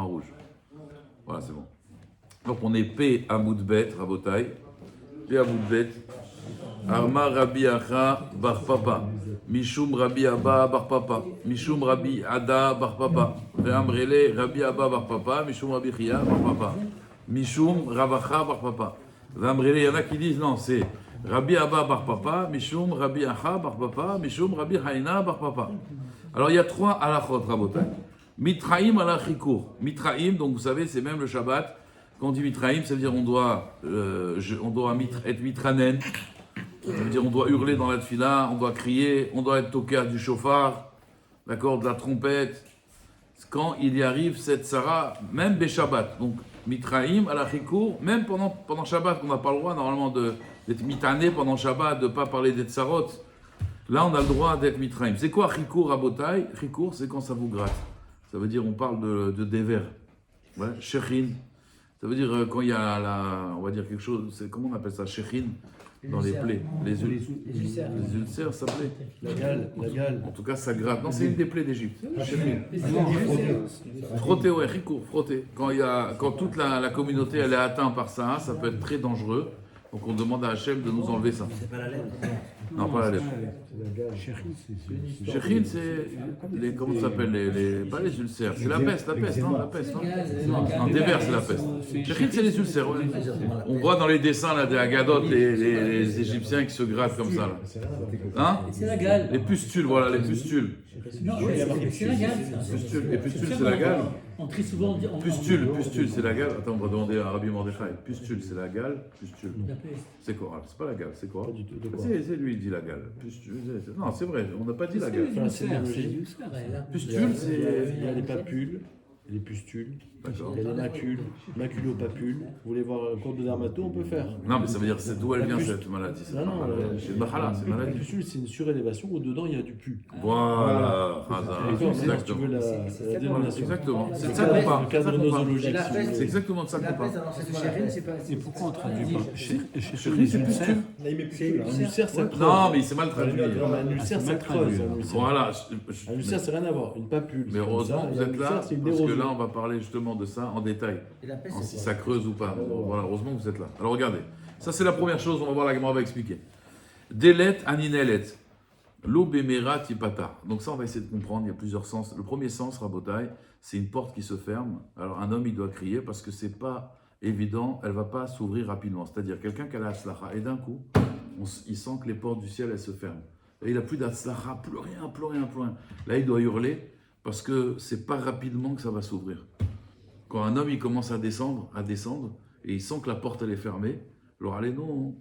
point rouge. Voilà, c'est bon. Donc on est P Amoudbet, Rabotai. P Amoudbet. Arma Rabbi Acha Bar Papa. Mishum Rabbi Abba Bar Papa. Mishum Rabbi Ada Bar Papa. Ve'amrele Rabbi Abba Bar Papa. Mishum Rabbi Chia Bar Papa. Mishum Ravacha Bar Papa. Ve'amrele, il y en a qui disent non, c'est Rabbi Abba Bar Papa. Mishum Rabbi Acha Bar Papa. Mishum Rabbi Haina Bar Papa. Alors il y a trois halachot, Rabotai. Mitraim ala chikour. Mitraim, donc vous savez, c'est même le Shabbat. Quand on dit mitraim, ça veut dire on doit être mitranen. Ça veut dire on doit hurler dans la tfila, on doit crier, on doit être toqué du chauffard, d'accord, de la trompette. Quand il y arrive cette Sarah, même Shabbat. Donc mitraim ala chikour, même pendant Shabbat, on n'a pas le droit normalement d'être mitané pendant Shabbat, de ne pas parler des tsarot. Là, on a le droit d'être mitraim. C'est quoi chikour à Botaï? Chikour, c'est quand ça vous gratte. Ça veut dire, on parle de déver. Ouais, shechin. Ça veut dire quand il y a on va dire quelque chose, comment on appelle ça, shechin, dans les plaies. Les ulcères, ça plaît. La gale. En tout cas, ça gratte. Non, c'est une des plaies d'Égypte. Shechin. Frotter, ouais, chikour, frotter. Quand toute la communauté elle est atteinte par ça, ça peut être très dangereux. Donc on demande à Hachem de nous enlever ça. C'est pas la laine. Non, pas la lèvre. Shechin, c'est comment ça s'appelle pas les ulcères, c'est la peste, non, la peste, non, déverse c'est la peste. Shechin, c'est les ulcères, ouais. On voit dans les dessins là, des Haggadot, les Égyptiens qui se grattent comme ça, là. Hein? C'est la gale. Les pustules, voilà, les pustules. Non, c'est la gale. Les pustules, c'est la gale. On trie souvent. Pustule, c'est la gale. Attends, on va demander à Rabbi Mordechai. Pustule, c'est la gale. Pustule. C'est quoi? Ah, c'est pas la gale, c'est quoi? C'est lui qui dit la gale. Pustule, non, c'est vrai, on n'a pas dit la gale. Pustule, c'est. Il y a les papules, les pustules. D'accord. Il y a les macules, maculopapules. Vous voulez voir un cours de dermato, on peut faire. Non, mais ça veut dire c'est d'où elle vient cette maladie. Non, c'est une mahala, c'est une la maladie. pustule, c'est une surélévation où dedans il y a du pu. Voilà. Si tu veux la dénomination. Exactement. C'est de ça qu'on parle. Le cadre nosologique. C'est exactement de ça qu'on parle. Et pourquoi on traduit pas Chérie, c'est pustule. Un ulcère, ça creuse. Non, mais c'est mal traduit. Un ulcère, ça creuse. Voilà. Un ulcère, c'est rien à voir. Une papule. Mais heureusement que vous êtes là, parce que là, on va parler justement de ça en détail. Si ça creuse ou pas. Voilà, heureusement que vous êtes là. Alors regardez, ça c'est la première chose, on va voir, la Gemara va expliquer. Delet aninelet, lo bemera tipata. Donc ça on va essayer de comprendre, il y a plusieurs sens. Le premier sens, Rabotai, c'est une porte qui se ferme. Alors un homme il doit crier parce que c'est pas évident, elle va pas s'ouvrir rapidement. C'est-à-dire quelqu'un qui a la hatzlacha et d'un coup, il sent que les portes du ciel elles se ferment. Et il n'a plus d'hatzlacha, plus rien. Là il doit hurler parce que c'est pas rapidement que ça va s'ouvrir. Quand un homme il commence à descendre, et il sent que la porte elle est fermée, alors allez non,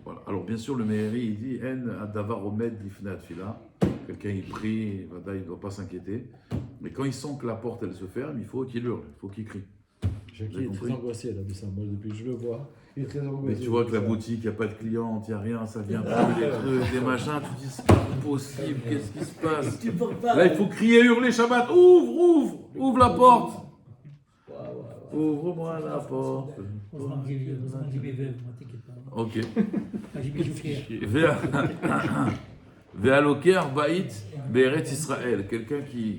voilà. Alors bien sûr le Meiri il dit En adavar omed lifnei atfila, quelqu'un il prie, il ne doit pas s'inquiéter, mais quand il sent que la porte elle se ferme, il faut qu'il hurle, il faut qu'il crie. Jackie est très angoissé là de ça, moi depuis que je le vois. Il est très angoissé. Mais tu vois que la boutique, il n'y a pas de clients, il n'y a rien, ça vient plus, des trucs, des machins, tu dis c'est pas possible, qu'est-ce qui se passe? Là il faut crier, hurler Shabbat, ouvre la porte. Ouvre-moi la porte. Ok. Ve'aloker ba'it be'eretz Israël. Quelqu'un qui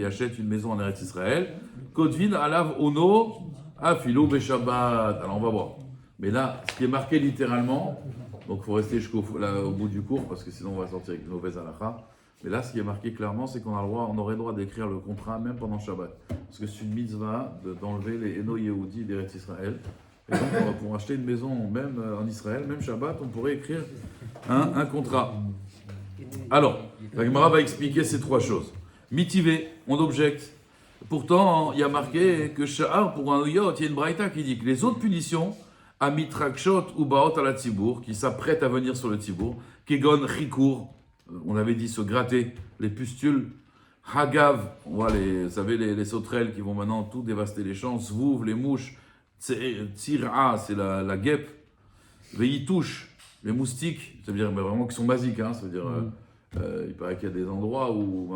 achète une maison en Eretz Israël. Kotvin alav ono afilo be'shabbat. Alors on va voir. Mais là, ce qui est marqué littéralement, donc il faut rester jusqu'au bout du cours parce que sinon on va sortir avec une mauvaise halakha. Mais là, ce qui est marqué clairement, c'est qu'on aurait le droit d'écrire le contrat même pendant Shabbat. Parce que c'est une mitzvah d'enlever les Eno Yehudi d'Eretz Israël. Et donc, pour acheter une maison, même en Israël, même Shabbat, on pourrait écrire un contrat. Alors, la Gemara va expliquer ces trois choses. Mitivé, on objecte. Pourtant, il y a marqué que Sha'ar, pour un Yot, il y a une braïta qui dit que les autres punitions, Amitrakshot ou Baot à la Tzibour, qui s'apprêtent à venir sur le Tzibour, Kegon Chikour, on avait dit se gratter, les pustules, Hagav, on voit vous savez les sauterelles qui vont maintenant tout dévaster les champs, Zvouv, les mouches, Tsira, c'est la guêpe, Veitouche, les moustiques, ça veut dire vraiment qui sont basiques, ça veut dire, il paraît qu'il y a des endroits où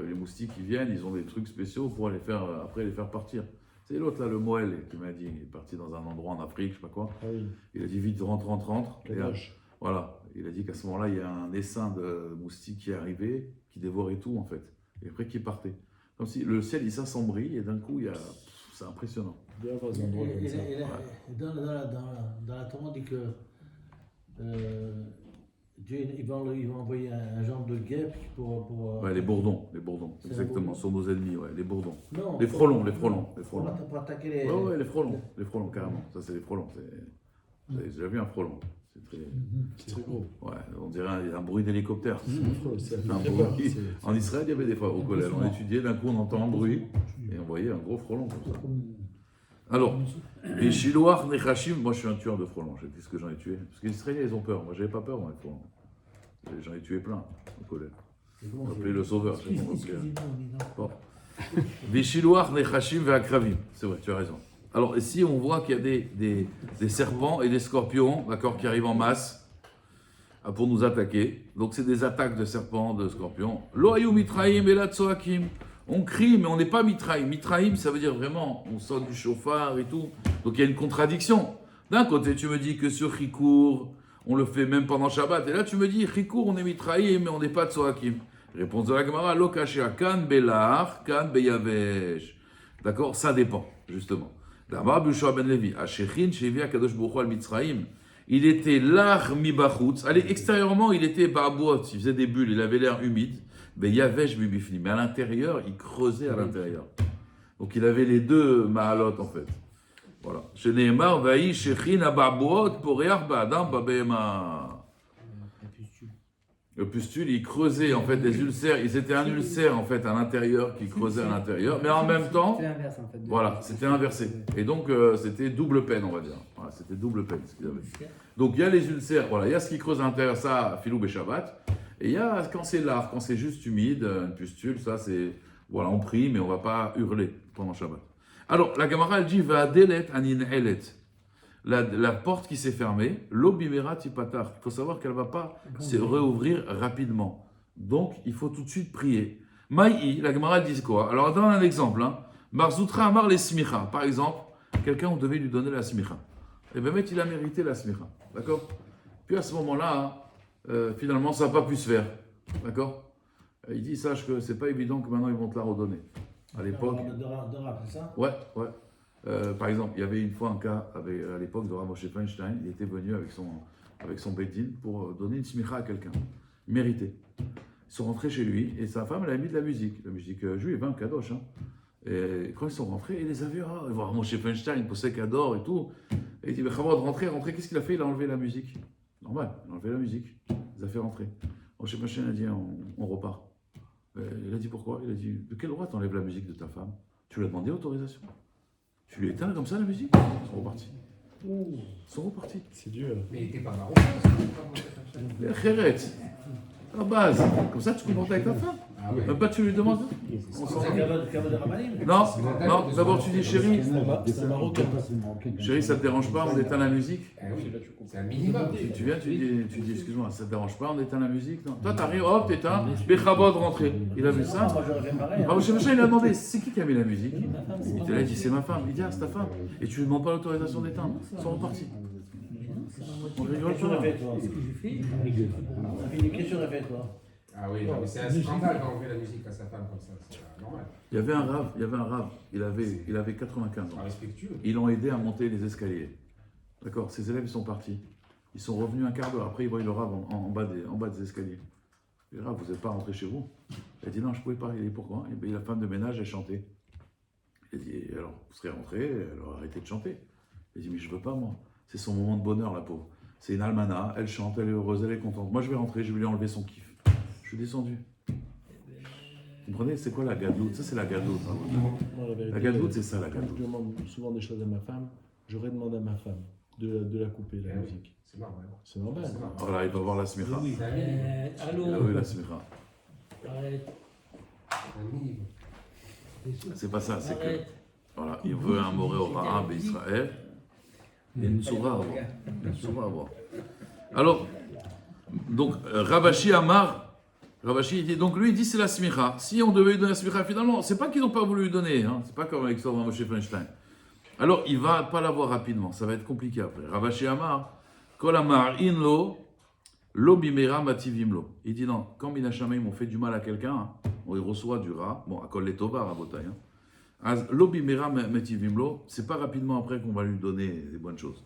les moustiques qui viennent, ils ont des trucs spéciaux pour après les faire partir. C'est l'autre là, le Moël, qui m'a dit, il est parti dans un endroit en Afrique, je sais pas quoi, il a dit vite rentre. Voilà, il a dit qu'à ce moment-là, il y a un essaim de moustiques qui est arrivé, qui dévorait tout en fait, et après qui partait. comme si le ciel il s'assombrit et d'un coup, c'est impressionnant. Il doit y avoir des endroits comme ça. Dans la Torah, on dit que Dieu il va envoyer un genre de guêpe Ouais, les bourdons, C'est exactement, les bourdons. sont nos ennemis, ouais, les bourdons. Non, Les frelons. pour attaquer les. Ouais, les frelons, carrément. Ça, c'est les frelons. J'ai déjà vu un frelon. C'est très. C'est très gros. Ouais, on dirait un bruit d'hélicoptère. Ça fait Un très bruit. peur. En Israël, il y avait des fois au collège, on étudiait, d'un coup on entend un bruit et on voyait un gros frelon comme ça. Alors, les Shiloach Nechashim, moi je suis un tueur de frelons, je sais ce que j'en ai tué. Parce que les Israéliens ils ont peur, moi j'avais pas peur moi les frelons. J'en ai tué plein au collège. On m'appelait le sauveur. je sais pas comment on m'appelait. Bon. Les Shiloach Nechashim Ve'akravim, c'est vrai, tu as raison. Alors ici on voit qu'il y a des serpents et des scorpions, d'accord, qui arrivent en masse pour nous attaquer. Donc c'est des attaques de serpents, de scorpions. Lo hayu mitraim elat tsoakim. On crie, mais on n'est pas mitraim. Mitraim, ça veut dire vraiment, on sonne du chauffard et tout. Donc il y a une contradiction. D'un côté, tu me dis que sur Chikour, on le fait même pendant Shabbat. Et là, tu me dis, Chikour, on est mitraim, mais on n'est pas tsoakim. Réponse de la Gemara, lo kashia kan belach, kan beyavesh. D'accord? Ça dépend, justement. D'abord, Bouchard ben Levi, Ashechin, Shevi, Akadosh Baruch Hu al Mitzraim. Il était l'ach mi bachutz. Allez, extérieurement, il était barbot, il faisait des bulles, il avait l'air humide. Mais yavesh bibifni. Mais à l'intérieur, il creusait à l'intérieur. Donc il avait les deux mahalot en fait. Voilà. Chez Nehemar, vaï shechin abarbot poreach ba'adam babema. Le pustule, il creusait en fait des ulcères. C'était un ulcère en fait à l'intérieur qui creusait à l'intérieur. Mais en même temps, C'est l'inverse en fait. voilà, c'était inversé. Et donc, c'était double peine, on va dire. Voilà, c'était double peine ce qu'il avait. Donc, il y a les ulcères, voilà, il y a ce qui creuse à l'intérieur, ça, filou et Shabbat. Et il y a quand c'est large, quand c'est juste humide, une pustule, ça, c'est. Voilà, on prie, mais on ne va pas hurler pendant Shabbat. Alors, la Gemara, elle dit va delet anin elet. La porte qui s'est fermée, l'obimera tipatar. Il faut savoir qu'elle ne va pas se réouvrir rapidement. Donc, il faut tout de suite prier. Maï, la Gemara dit quoi? Alors, donne un exemple. Hein. Marzoutra amar les smicha. Par exemple, quelqu'un, on devait lui donner la smicha. Et bien, il a mérité la smicha. D'accord? Puis à ce moment-là, finalement, ça n'a pas pu se faire. D'accord? Il dit, sache que c'est pas évident que maintenant ils vont te la redonner. À l'époque. De rap, c'est ça? Ouais. Par exemple, il y avait une fois un cas à l'époque de Rav Moshe Feinstein. Il était venu avec son Beddin pour donner une smicha à quelqu'un. Mérité. Ils sont rentrés chez lui et sa femme, elle a mis de la musique juive, un kadosh. Hein. Et quand ils sont rentrés, il les a vus, ils vont Moshe Feinstein, possède adore et tout. Et il dit, rentrez, qu'est-ce qu'il a fait? Il a enlevé la musique. Normal, il a enlevé la musique. Il les a fait rentrer. Moshe Feinstein a dit, on repart. Il a dit pourquoi? Il a dit, de quel droit t'enlèves la musique de ta femme? Tu lui as demandé autorisation. Tu lui éteins comme ça la musique? Ils sont repartis. C'est dur. Mais il n'était pas marrant. Les chéret, à base. Comme ça, tu comportes avec ta femme. Ah ouais. Même pas tu lui demandes. On s'en C'est va. Kavod Rabbanim. Non, d'abord tu dis chérie, C'est un Marocain. chérie, ça te dérange pas, on éteint la musique? Ah oui, c'est un minimum. Tu viens, tu dis excuse-moi, ça te dérange pas, on éteint la musique? Non. Toi, t'arrives, hop, t'éteins, Bechabod rentré. Il a vu ça. Moi, j'aurais fait pareil. Alors, chez machin, il a demandé, c'est qui a mis la musique? Il était là, il dit, c'est ma femme. Il dit, ah, c'est ta femme. Et tu lui demandes pas l'autorisation d'éteindre. Ils sont repartis. On rigole Qu'est-ce que tu aurais pas. fait, toi? Qu'est-ce que j'ai fait? Qu'est-ce que tu aurais fait, toi? Ah oui, non, mais c'est un scandale d'enlever la musique à sa femme comme ça. C'est normal. Il y avait un rave, il avait 95 ans. Pas respectueux. Ils l'ont aidé à monter les escaliers. D'accord, ses élèves ils sont partis. Ils sont revenus un quart d'heure après, ils voient le rave en bas des escaliers. Le rave, vous n'êtes pas rentré chez vous? Il a dit non, je ne pouvais pas. Il a dit pourquoi? Et bien, la femme de ménage, elle chantait. Il a dit alors, vous serez rentré, elle aurait arrêté de chanter. Il a dit mais je veux pas moi. C'est son moment de bonheur, la pauvre. C'est une almana, elle chante, elle est heureuse, elle est contente. Moi je vais rentrer, je vais lui enlever son kiff. Je suis descendu. Vous comprenez? C'est quoi la gadloute? Ça c'est la gadloute. Hein. La gadloute, c'est ça la Quand je gadloute. demande souvent des choses à ma femme, j'aurais demandé à ma femme de la couper, la Eh oui. musique. C'est normal. C'est normal. C'est normal. Voilà, il va voir la smicha. C'est un minimum. Allô? Il a vu la smicha. Arrête. Un minimum. C'est pas ça, c'est que Arrête. voilà, il veut un moré au Raham Israël. Il y a une sourate à avoir. Une sourate à avoir. Alors, donc, Ravashi Amar, Ravashi, il dit, donc lui, il dit c'est la smicha. Si on devait lui donner la smicha, finalement, c'est pas qu'ils n'ont pas voulu lui donner, hein. C'est pas comme avec l'histoire de Moshe Feinstein. Alors, il va pas l'avoir rapidement, ça va être compliqué après. Ravashi Amar, Kol Amar Inlo, L'obimera mativimlo. Il dit non, quand Minashamayim ont fait du mal à quelqu'un, hein, il reçoit du rat, bon, à Kol Letova, Rabotai. L'obimera mativimlo, c'est pas rapidement après qu'on va lui donner des bonnes choses.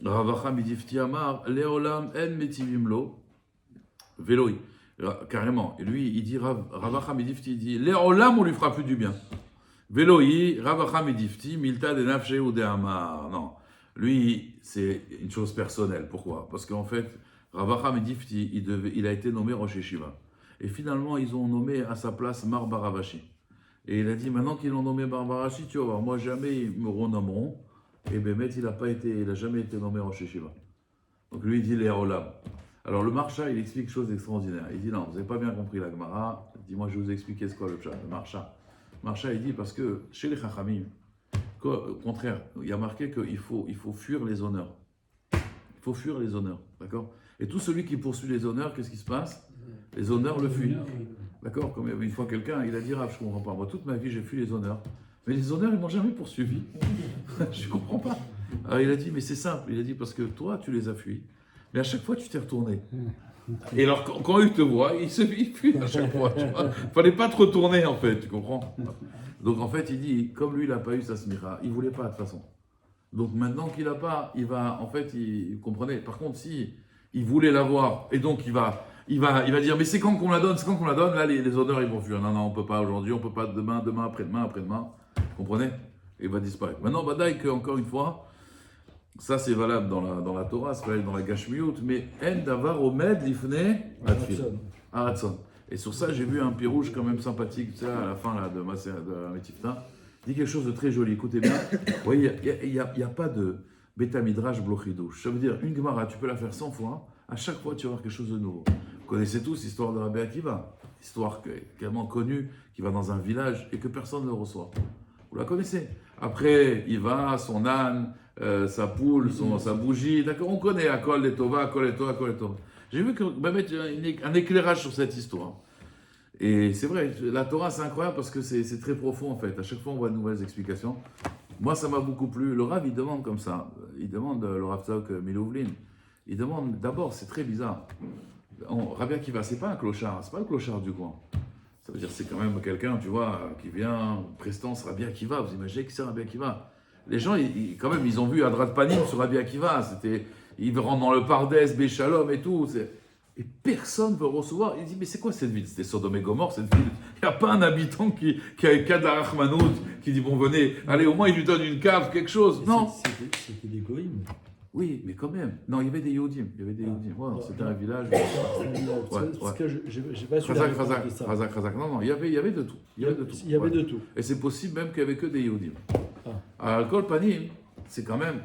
Ravacha midifti amar, leolam en metivimlo, veloi. Carrément. Et lui, il dit, Ravacha midifti, il dit, leolam, on lui fera plus du bien. Veloi, Ravacha midifti, milta de nafshe ou de amar. Non. Lui, c'est une chose personnelle. Pourquoi? Parce qu'en fait, Ravacha Medifti, il a été nommé Rosh Yeshiva. Et finalement, ils ont nommé à sa place Mar Baravashi. Et il a dit, maintenant qu'ils l'ont nommé Mar Baravashi, tu vas voir, moi jamais ils me renommeront. Et Bémet, il n'a jamais été nommé Rosh Yeshiva. Donc lui, il dit les Olam. Alors le Marcha, il explique quelque chose d'extraordinaire. Il dit, non, vous n'avez pas bien compris la Gemara. Il dit, moi je vais vous expliquer ce qu'est le Marcha. Marcha, il dit, parce que chez les Chachamim, au contraire, il y a marqué qu'il faut fuir les honneurs. Il faut fuir les honneurs, d'accord? Et tout celui qui poursuit les honneurs, qu'est-ce qui se passe? Les honneurs le fuient. D'accord? Comme une fois quelqu'un, il a dit, Rav, je ne comprends pas. Moi, toute ma vie, j'ai fui les honneurs. Mais les honneurs, ils ne m'ont jamais poursuivi. Je ne comprends pas. Alors il a dit, mais c'est simple. Il a dit, parce que toi, tu les as fuis. Mais à chaque fois, tu t'es retourné. Et alors, quand il te voit, il fuit à chaque fois. Il ne fallait pas te retourner, en fait. Tu comprends? Donc, en fait, il dit, comme lui, il n'a pas eu sa smira, il ne voulait pas, de toute façon. Donc, maintenant qu'il n'a pas, il va, en fait, il comprenait. Par contre, si il voulait l'avoir, et donc il va dire, mais c'est quand qu'on la donne, là, les honneurs, ils vont fuir. Non, on ne peut pas aujourd'hui, on ne peut pas demain, après-demain. Vous comprenez? Et il va disparaître. Maintenant, Badaï, encore une fois, ça c'est valable dans la Torah, c'est valable dans la Gashmiut, mais En Davar Omed Lifne Aratson. Et sur ça, j'ai vu un pirouge quand même sympathique, tu sais, à la fin là, de Metifta. Il dit quelque chose de très joli, écoutez bien. Vous voyez, il n'y a pas de Beta Midrash Blochidouche. Ça veut dire, une Gemara, tu peux la faire 100 fois, à chaque fois tu vas voir quelque chose de nouveau. Vous connaissez tous l'histoire de Rabbi Akiva, histoire tellement connue, qui va dans un village et que personne ne le reçoit. Vous la connaissez. Après, il va, son âne, sa poule, sa bougie, d'accord, on connaît Akol Letova. J'ai vu que va mettre un éclairage sur cette histoire. Et c'est vrai, la Torah c'est incroyable parce que c'est très profond en fait. À chaque fois on voit de nouvelles explications. Moi ça m'a beaucoup plu. Le Rav il demande comme ça, il demande le Rav Tzadok Milouvlin, il demande d'abord, c'est très bizarre. Rabbi Akiva, c'est pas un clochard, c'est pas le clochard du coin. Ça veut dire c'est quand même quelqu'un, tu vois, qui vient, prestance Rabbi Akiva. Vous imaginez que c'est Rabbi Akiva. Les gens, quand même, ils ont vu Adrat Panim sur Rabbi Akiva. Ils rentrent dans le Pardes, Béchalom et tout. Et personne ne veut recevoir. Il dit, mais c'est quoi cette ville? C'était Sodome et Gomorre, cette ville. Il n'y a pas un habitant qui a un cas de la Rachmanout, qui dit, bon, venez, allez, au moins, il lui donne une cave, quelque chose. Non. C'était des goïms. Oui, mais quand même. Non, il y avait des Yodim. Ouais, c'était un village. Parce que j'ai pas su Razak. Non, il y avait de tout. Il y avait de tout. Et c'est possible même qu'il n'y avait que des Yodim. Alors, Kol Panim, c'est quand même.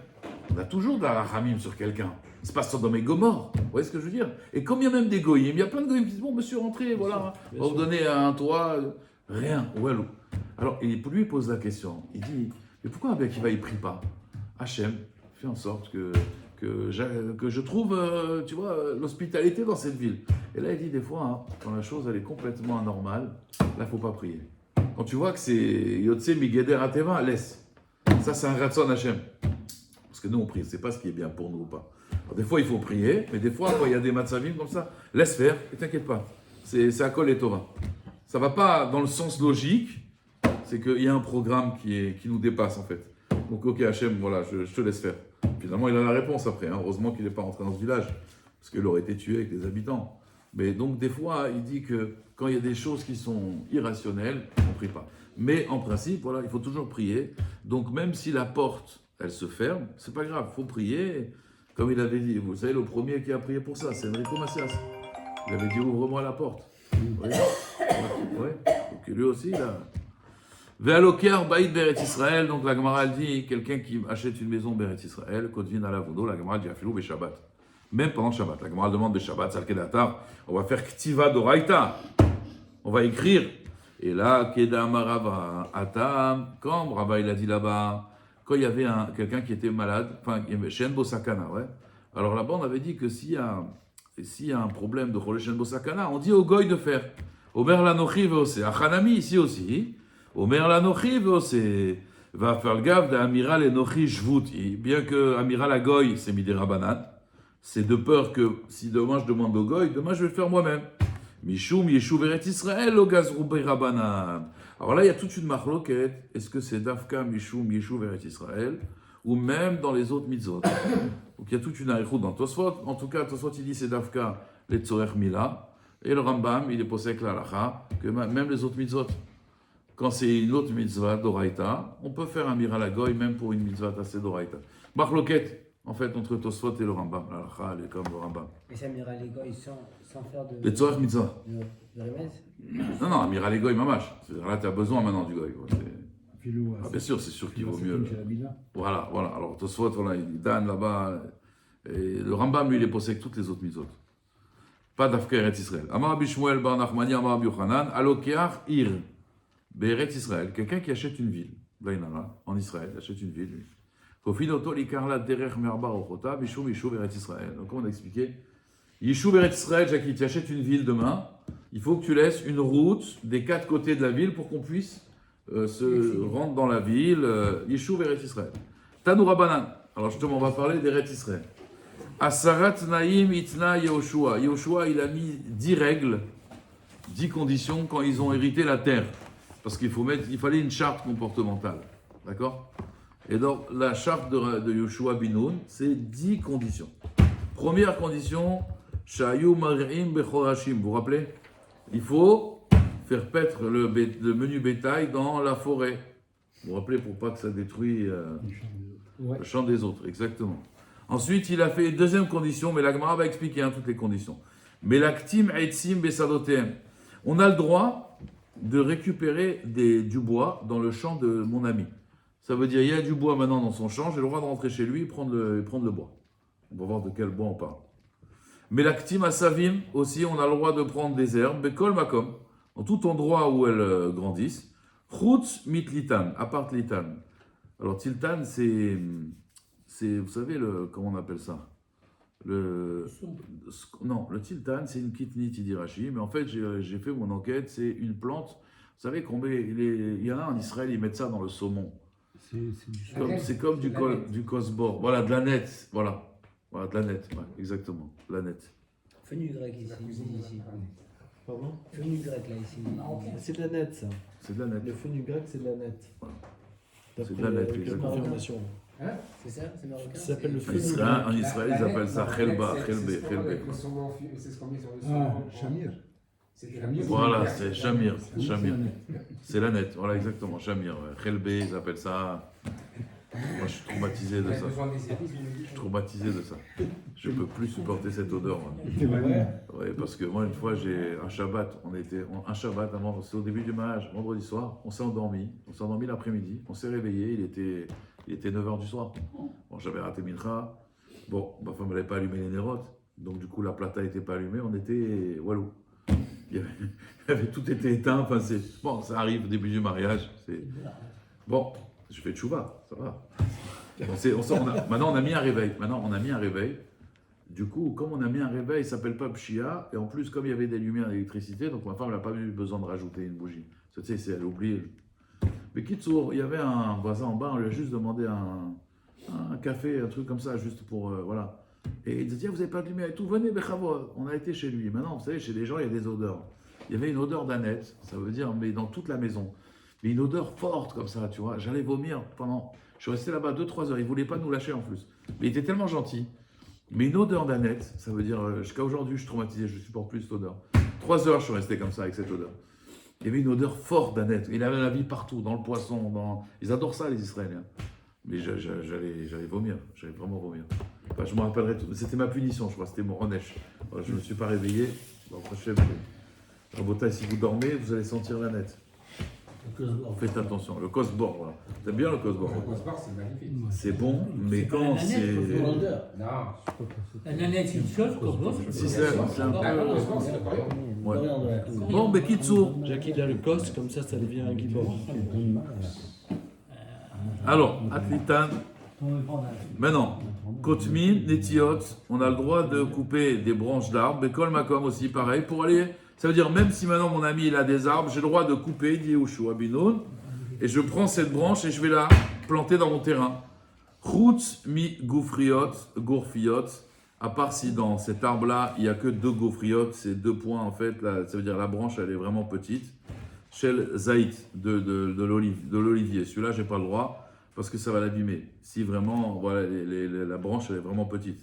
On a toujours de la Rachamim sur quelqu'un. C'est pas Sodome et Gomorre. Vous voyez ce que je veux dire? Et comme il y a même des goyim, il y a plein de goyim qui disent, bon, monsieur, rentrez, voilà, on va vous donner un toit. Rien. Walou. Alors, lui, il pose la question. Il dit, mais pourquoi Rabbi Akiva, il prie pas? Hachem, fais en sorte que je trouve, tu vois, l'hospitalité dans cette ville. Et là, il dit, des fois, quand la chose, elle est complètement anormale, là, il ne faut pas prier. Quand tu vois que c'est Yotse Migeder Ateva, laisse. Ça, c'est un Ratson Hachem. Parce que nous, on prie, c'est pas ce qui est bien pour nous ou pas. Alors, des fois, il faut prier, mais des fois, quand il y a des matzavim comme ça, laisse faire, et t'inquiète pas. C'est à Kol et Torah. Ça va pas dans le sens logique, c'est qu'il y a un programme qui nous dépasse, en fait. Donc, ok, Hachem, voilà, je te laisse faire. Finalement, il a la réponse après. Heureusement qu'il n'est pas rentré dans ce village, parce qu'il aurait été tué avec les habitants. Mais donc, des fois, il dit que quand il y a des choses qui sont irrationnelles, on ne prie pas. Mais en principe, voilà, il faut toujours prier. Donc, même si la porte, elle se ferme, c'est pas grave, il faut prier. Comme il avait dit, vous savez, le premier qui a prié pour ça, c'est Enrico Macias. Il avait dit, ouvre-moi la porte. Oui. Donc lui aussi, là. Ve'aloker ba'id Beret Israël, donc la Gemara dit, quelqu'un qui achète une maison Beret Israël, Kodvin à la Vodo, la Gemara dit, afilou Shabbat. Même pendant Shabbat. La Gemara demande Shabbat, Salkedatar, on va faire Ktiva d'Oraïta. On va écrire. Et là, Kedama Rava, Atam, comme Rava il a dit là-bas, quand il y avait quelqu'un qui était malade, enfin, Shen Bosakana, ouais. Alors là-bas, on avait dit que s'il y a un problème de Cholé Shen Bosakana, on dit au Goy de faire. Omer Lanochi veose. Achanami, ici aussi. Omer Lanochi veose. Va faire le gaffe d'Amiral Enochi Jvuti. Bien que Amiral Agoy, c'est Midera Banat. C'est de peur que si demain je demande au goy, demain je vais le faire moi-même. Mishum Yeshuv Eretz Israël, lo gazru Rabanan. Alors là, il y a toute une marloquette. Est-ce que c'est Dafka Mishum Yeshuv Eretz Israël ou même dans les autres mitzvot? Donc il y a toute une arichout dans Tosfot. En tout cas, Tosfot il dit c'est Dafka les Tzorech Mila. Et le Rambam, il est posé avec la halacha que même les autres mitzvot, quand c'est une autre mitzvah d'Oraïta, on peut faire un miral à goy même pour une mitzvah tassé d'Oraïta. Marloquette, en fait, entre Tosfot et le Rambam. La halacha, elle est comme le Rambam. Et ça m'ira les gars, sans faire de. Les Tzorech Mitzvah. De remède. Non, miral et goy mamash. C'est-à-dire là, tu as besoin maintenant du goy. Quoi. Filou, Ah, bien sûr, c'est sûr qu'il vaut mieux. Chez la Bila. Voilà. Alors, Tosfot, voilà, il donne là-bas. Et le Rambam, lui, il est posé avec toutes les autres mitzvot. Pas d'Afka Eretz Israël. Amar Rabbi Shmuel bar Nachmani, Amar Rabbi Yochanan, Alokeach Ir, Be'eretz Israël. Quelqu'un qui achète une ville, en Israël, achète une ville. Kofinoto likarla derech merba ochota, Bishum Yishuv Eretz Israël. Donc, on a expliqué. Yishuv Eretz Israël, Jackie, tu achètes une ville demain, il faut que tu laisses une route des 4 côtés de la ville pour qu'on puisse se rendre dans la ville. Yishuv Eretz Israël. Tanoura Banan. Alors, justement, on va parler d'Eretz Israël. Asarat Naïm Itna Yehoshua. Yehoshua, il a mis 10 règles, 10 conditions quand ils ont hérité la terre. Parce qu'il fallait une charte comportementale. D'accord? Et donc, la charte de Yehoshua Binoun, c'est 10 conditions. Première condition, Shayu Mar'im Bechorashim. Vous vous rappelez? Il faut faire paître le menu bétail dans la forêt. Vous vous rappelez pour pas que ça détruise le champ des autres. Exactement. Ensuite, il a fait une deuxième condition, mais la Gemara va expliquer toutes les conditions. Mais l'actim etzim besadotem. On a le droit de récupérer du bois dans le champ de mon ami. Ça veut dire, il y a du bois maintenant dans son champ, j'ai le droit de rentrer chez lui et prendre le bois. On va voir de quel bois on parle. Mais l'actim asavim, aussi, on a le droit de prendre des herbes, bekol makom, dans tout endroit où elles grandissent. Chutz mitlitan, à part litan. Alors, tiltan, c'est, vous savez, comment on appelle ça? Non, le tiltan, c'est une kitnit, il dit Rashi, mais en fait, j'ai fait mon enquête, c'est une plante. Vous savez qu'on met, il y en a en Israël, ils mettent ça dans le saumon. C'est comme du kosbor. Voilà, de la nette. Voilà, de la nette, ouais, exactement, de la nette. Fenugrec ici. Pardon? Fenugrec là ici. C'est de la nette, ça. C'est de la nette. Le fenugrec, c'est de la nette. Voilà. C'est de la nette, D'après exactement. confirmation. C'est ça? C'est marocain? Ça s'appelle le En fenugrec. Israël, ils appellent ça chelba. C'est ce qu'on met sur le saumon. Chamir. C'est Chamir. Voilà, c'est chamir. C'est la nette, voilà, exactement, chamir. Chelbé, ils appellent ça. Moi, je suis traumatisé de ça. Je suis traumatisé de ça. Je peux plus supporter cette odeur. Ouais, parce que moi, une fois, j'ai un Shabbat. Un Shabbat avant, c'est au début du mariage, vendredi soir. On s'est endormi. L'après-midi. On s'est réveillé. Il était 9h du soir. Bon, j'avais raté Mincha. Bon, ma femme n'avait pas allumé les nérotes. Donc, du coup, la plata n'était pas allumée. On était walou. Tout était éteint. Enfin, bon, ça arrive au début du mariage. Bon, je fais tchouva, ça va. Maintenant, on a mis un réveil. Du coup, comme on a mis un réveil, il ne s'appelle pas Pshia. Et en plus, comme il y avait des lumières d'électricité, donc ma femme n'a pas eu besoin de rajouter une bougie. Tu sais, elle a oublié. Mais Kitsour, il y avait un voisin en bas, on lui a juste demandé un café, un truc comme ça, juste pour. Voilà. Et il disait, vous n'avez pas de lumière et tout, venez, Bechavo. On a été chez lui. Maintenant, vous savez, chez les gens, il y a des odeurs. Il y avait une odeur d'aneth, ça veut dire, mais dans toute la maison. Mais une odeur forte comme ça, tu vois. J'allais vomir pendant. Je suis resté là-bas 2-3 heures. Il ne voulait pas nous lâcher en plus. Mais il était tellement gentil. Mais une odeur d'aneth, ça veut dire, jusqu'à aujourd'hui, je suis traumatisé, je ne supporte plus cette odeur. 3 heures, je suis resté comme ça avec cette odeur. Il y avait une odeur forte d'aneth. Il avait la vie partout, dans le poisson. Ils adorent ça, les Israéliens. Mais j'allais vomir. J'allais vraiment vomir. Enfin, je me rappellerai tout. C'était ma punition, je crois. C'était mon renesh. Voilà, je ne me suis pas réveillé. Bon, Rabotai, si vous dormez, vous allez sentir l'aneth. Faites attention, le kosbor, voilà. T'aimes bien le kosbor? Le Cosbar, c'est magnifique. C'est bon, mais quand c'est. Non. Un aneth, c'est une chose, Cosbor. Si c'est un peu. Le Cosbar, c'est le coriandre. Ouais. Bon, mais Kitsour. Jackie, il a le cos, comme ça devient un gibor. Alors, Atlitan. Maintenant, Kotmin, Netiot, on a le droit de couper des branches d'arbres. Bekol Makom aussi, pareil, pour aller. Ça veut dire, même si maintenant mon ami il a des arbres, j'ai le droit de couper, dit Yehoshua Binoun, et je prends cette branche et je vais la planter dans mon terrain. Chutz mi gourfiot, à part si dans cet arbre-là, il n'y a que 2 gaufriotes, c'est 2 points en fait, là, ça veut dire la branche, elle est vraiment petite. Shel Zaït, de l'olivier. Celui-là, j'ai pas le droit, parce que ça va l'abîmer. Si vraiment, voilà, la branche, elle est vraiment petite.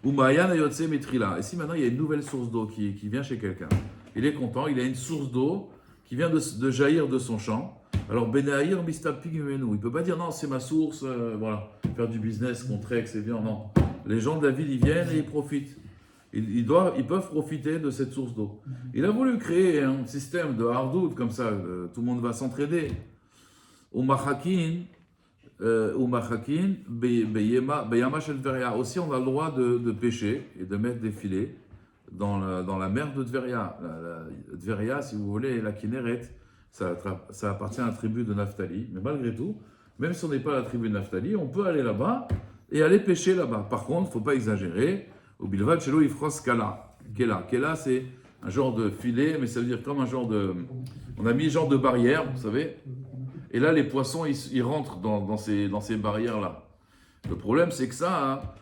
Ou Mayan Ayotse Metrila. Et si maintenant, il y a une nouvelle source d'eau qui vient chez quelqu'un, il est content, il a une source d'eau qui vient de jaillir de son champ. Alors, Benaïr Mistapig Menu. Il ne peut pas dire non, c'est ma source, voilà, faire du business, montrer que c'est bien. Non. Les gens de la ville, ils viennent et ils profitent. Ils peuvent profiter de cette source d'eau. Il a voulu créer un système de hardout, comme ça, tout le monde va s'entraider. Umachakin, Beyama Shel Tveria. Aussi, on a le droit de pêcher et de mettre des filets dans la mer de Tveria. La Tveria, si vous voulez, la Kinneret, ça appartient à la tribu de Naphtali. Mais malgré tout, même si on n'est pas la tribu de Naphtali, on peut aller là-bas et aller pêcher là-bas. Par contre, il ne faut pas exagérer. Au Bilvad, chez lui, il froisse Kela. Kela, c'est un genre de filet, mais ça veut dire comme un genre de. On a mis un genre de barrière, vous savez. Et là, les poissons, ils rentrent dans ces barrières-là. Le problème, c'est que ça,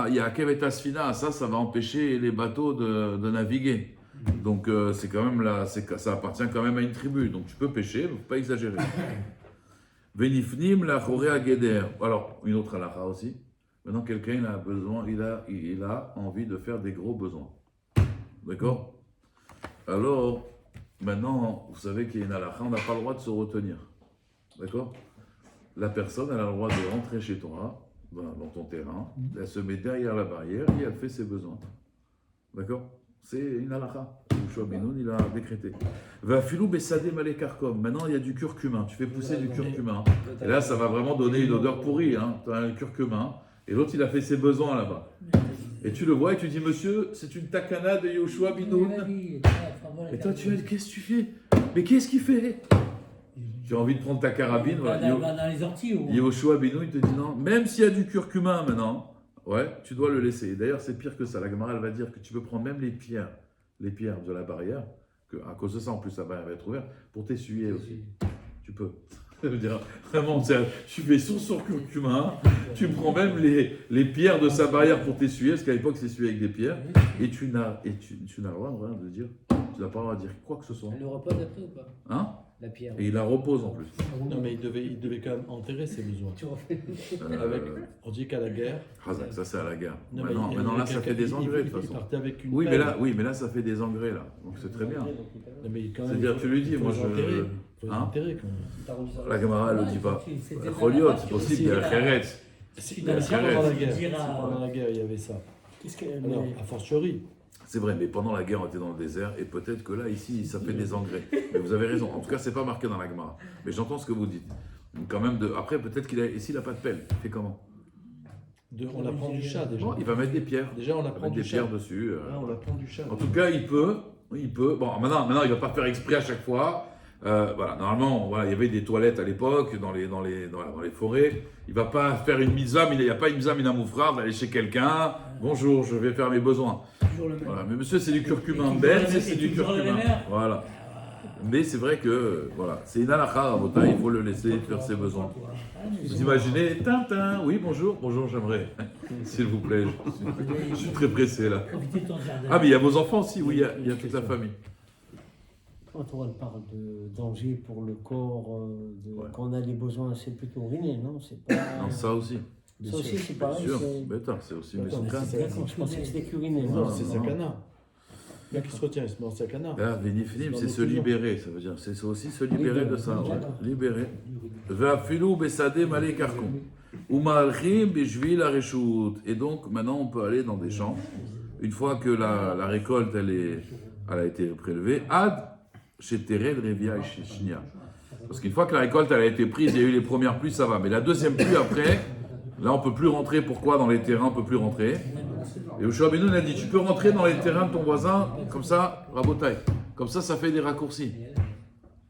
il y a Kevetas Fina, ça va empêcher les bateaux de naviguer. Donc, c'est quand même là, ça appartient quand même à une tribu. Donc, tu peux pêcher, mais il ne faut pas exagérer. Venifnim la chorea geder. Alors, une autre halakha aussi. Maintenant, quelqu'un il a besoin, il a envie de faire des gros besoins. D'accord? Alors, maintenant, vous savez qu'il y a une halakha, on n'a pas le droit de se retenir. D'accord? La personne, elle a le droit de rentrer chez toi, dans ton terrain, elle se met derrière la barrière et elle fait ses besoins. D'accord? C'est une halakha. Yoshua Benoun, il a décrété. Va filou bessadé malekarkom. Maintenant, il y a du curcumin. Tu fais pousser du curcumin. Et là, ça va vraiment donner une odeur pourrie. Hein. Tu as un curcumin. Et l'autre, il a fait ses besoins là-bas. Et tu le vois et tu dis, monsieur, c'est une takana de Yoshua Benoun. Et toi, tu dis, qu'est-ce que tu fais? Mais qu'est-ce qu'il fait? Tu as envie de prendre ta carabine. Voilà. Dans les orties. Yoshua Benoun, il te dit non. Même s'il y a du curcumin maintenant, ouais, tu dois le laisser. D'ailleurs, c'est pire que ça. La Gemara, elle va dire que tu peux prendre même les pierres de la barrière, que à cause de ça, en plus, la barrière va être ouverte, pour t'essuyer aussi. Tu peux. Ça veut dire, vraiment, tu fais son curcumin, tu prends même les pierres de sa barrière pour t'essuyer, parce qu'à l'époque, c'est essuyé avec des pierres, et tu n'as le droit de dire, tu n'as pas le droit de dire quoi que ce soit. Elle le repose après ou pas? Hein? La pierre. Et il la repose en plus. Non, mais il devait quand même enterrer ses besoins. Tu refais. On dit qu'à la guerre. Razak, ça c'est à la guerre. Non, Maintenant là, ça fait des engrais de toute façon. Il partait avec une Oui, pelle. mais là, ça fait des engrais là. Donc c'est très bien. Non, mais quand même, C'est-à-dire, tu lui dis, il faut moi les je. enterrer. Il faut les Hein? enterrer quand même. La Gemara, elle ne le dit pas. C'était Choliot, c'est possible, il y a la Khéretz. Si, la pendant la guerre. Dira- Pendant la guerre, il y avait ça. Alors, a fortiori. C'est vrai, mais pendant la guerre, on était dans le désert, et peut-être que là, ici, ça fait des engrais. Mais vous avez raison. En tout cas, c'est pas marqué dans la Gemara. Mais j'entends ce que vous dites. Donc, quand même, après, peut-être et s'il n'a pas de pelle, il fait comment? On la prend du chat déjà. Bon, il va mettre des pierres. Déjà, on la Il va prend mettre du des chat. pierres dessus. On la prend du chat. En tout cas, il peut. Bon, maintenant, il ne va pas faire exprès à chaque fois. Voilà, normalement, voilà, il y avait des toilettes à l'époque dans les forêts. Il ne va pas faire une mitzvah, il n'y a pas une mitzvah minamoufra d'aller chez quelqu'un. Bonjour, je vais faire mes besoins. Toujours le même. Voilà, mais monsieur, c'est du curcumin. Et Ben, toujours c'est les du mêmes. curcumin. Voilà. Mais c'est vrai que, voilà, c'est une halakha, Rabotai, il faut le laisser faire ses besoins. Vous imaginez, Tintin, oui, bonjour, j'aimerais, s'il vous plaît, je suis très pressé là. Profitez de ton jardin. Ah, mais il y a vos enfants aussi, oui, il y a toute la famille. Quand on parle de danger pour le corps, quand on a des besoins, c'est plutôt uriner, non? C'est pas... Non, ça aussi. Ça aussi, c'est Bien pareil. sûr, c'est aussi Attends, Mesoukan. D'accord, je pensais que c'était qu'uriner. Non, Non, c'est non. sakana. Le mec qui se retient, il se met en sakana. Là, Vénifnim, c'est se libérer, ça veut dire, c'est aussi se libérer de ça, ouais. Libérer. Ve'afilou besade malé karkon. U'ma'alchim bishvil hareshut. Et donc, maintenant, on peut aller dans des champs. Une fois que la récolte, elle a été prélevée, ad shetered revia shishnia. Parce qu'une fois que la récolte, elle a été prise, il y a eu les premières pluies, ça va. Mais la deuxième pluie après, là, on peut plus rentrer. Pourquoi dans les terrains, on peut plus rentrer? Et Yoshua Benoun a dit, tu peux rentrer dans les terrains de ton voisin, comme ça, rabotaille. Comme ça fait des raccourcis.